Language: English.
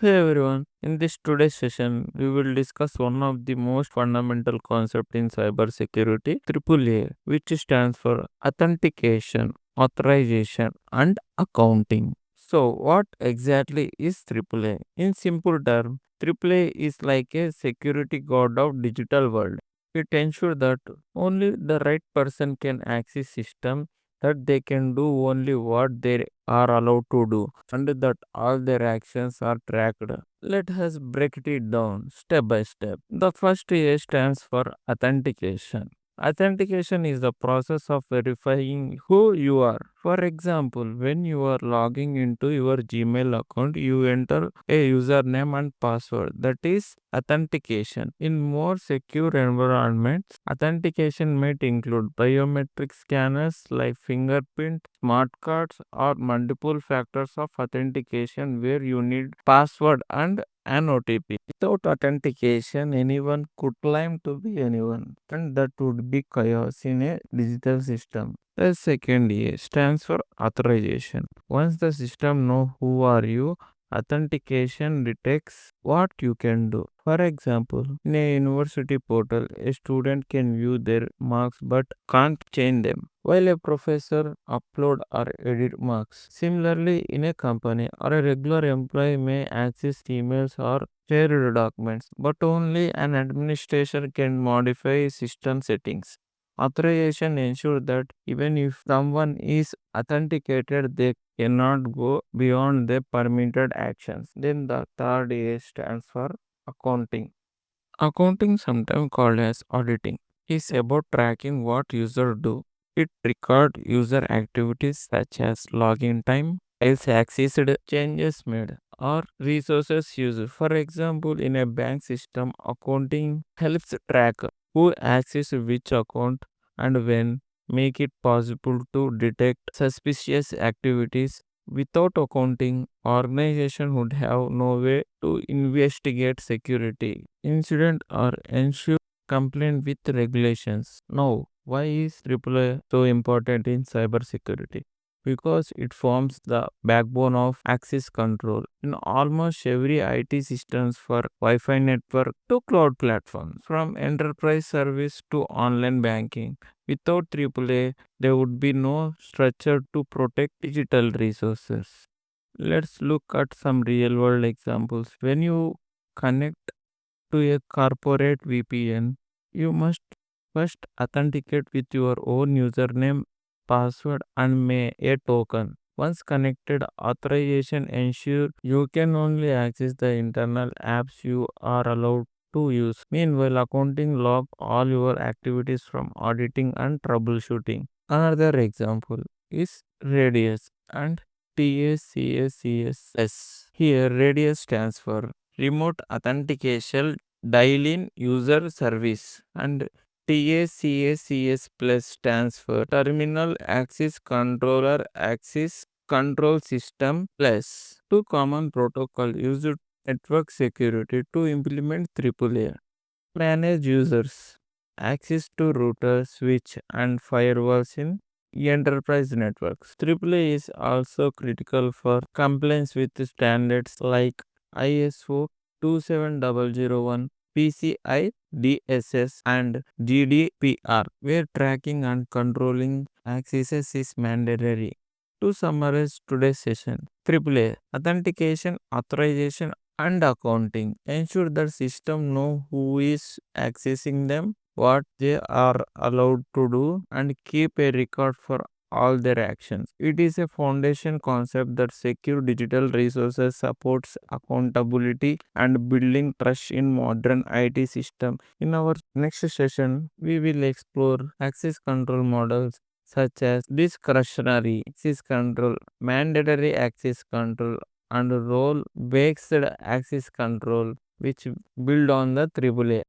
Hey everyone, in this today's session, we will discuss one of the most fundamental concepts in cybersecurity, AAA, which stands for Authentication, Authorization, and Accounting. So, what exactly is AAA? In simple terms, AAA is like a security guard of digital world. It ensures that only the right person can access system, that they can do only what they are allowed to do, and that all their actions are tracked. Let us break it down step by step. The first A stands for authentication. Authentication is the process of verifying who you are. For example, when you are logging into your Gmail account, you enter a username and password. That is authentication. In more secure environments, authentication might include biometric scanners like fingerprint, smart cards, or multiple factors of authentication where you need password and an OTP. Without authentication, anyone could claim to be anyone, and that would be chaos in a digital system. The second A stands for authorization. Once the system knows who are you, authentication detects what you can do. For example, in a university portal, a student can view their marks but can't change them, while a professor upload or edit marks. Similarly, in a company or a regular employee may access emails or share documents, but only an administrator can modify system settings. Authorization ensures that even if someone is authenticated, they cannot go beyond their permitted actions. Then the third A stands for accounting. Accounting, sometimes called as auditing, is about tracking what users do. It records user activities such as login time, files accessed, changes made, or resources used. For example, in a bank system, accounting helps track who accesses which account and when, make it possible to detect suspicious activities. Without accounting, organization would have no way to investigate security incident or ensure compliance with regulations. Now, why is AAA so important in cybersecurity? Because it forms the backbone of access control in almost every IT systems, for Wi-Fi network to cloud platforms, from enterprise service to online banking. Without AAA, there would be no structure to protect digital resources. Let's look at some real world examples. When you connect to a corporate VPN, you must first authenticate with your own username, password, and may a token. Once connected, authorization ensures you can only access the internal apps you are allowed to use. Meanwhile, accounting log all your activities from auditing and troubleshooting. Another example is Radius and TACACS. Here, Radius stands for Remote Authentication Dial-in User Service, and TACACS Plus stands for Terminal Access Controller Access Control System Plus. Two common protocols used network security to implement AAA. Manage users access to router, switch, and firewalls in enterprise networks. AAA is also critical for compliance with standards like ISO 27001, PCI-DSS, and GDPR, where tracking and controlling accesses is mandatory. To summarize today's session, AAA authentication, authorization, and accounting ensure that system know who is accessing them, what they are allowed to do, and keep a record for all their actions. It is a foundation concept that secure digital resources, supports accountability, and building trust in modern IT system. In our next session, we will explore access control models such as discretionary access control, mandatory access control, and role based access control, which build on the AAA.